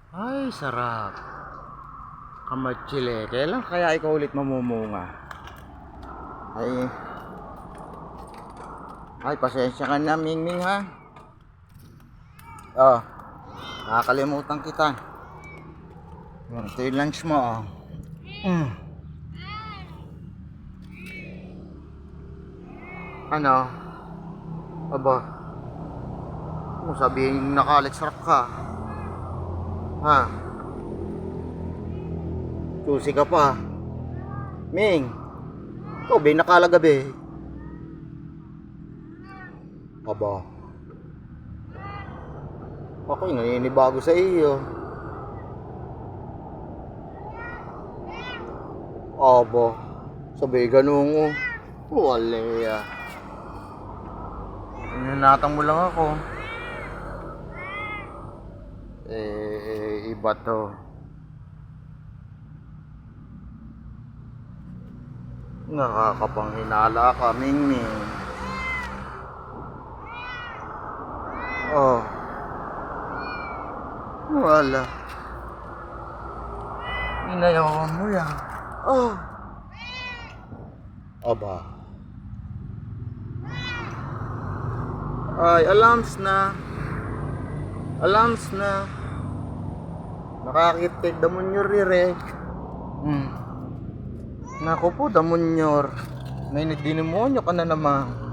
Ay, sarap. Kamatsile. Kailan kaya ikaw ulit mamumunga? Ay, pasensya ka na, Mingming, ha? Oh, nakakalimutan kita. Yan, ito yung lunch mo, oh. Ano? Aba, kung sabihin nakalit sarap ka. Ha? Susi ka pa. Ming, ikaw ba nakalagabi? Aba, ako'y naninibago sa iyo. Aba, sabi ganun. Wala. Ninatang mo lang ako. Iba to. Nakakapanghinala ka, Mingming. Oh. Wala. Inayawan mo yan. Oh. Aba. Ay, alarms na. Alarms na. Nakakitig damunyor rire. Naku po, damunyor. May nagdinemonyo ka na naman.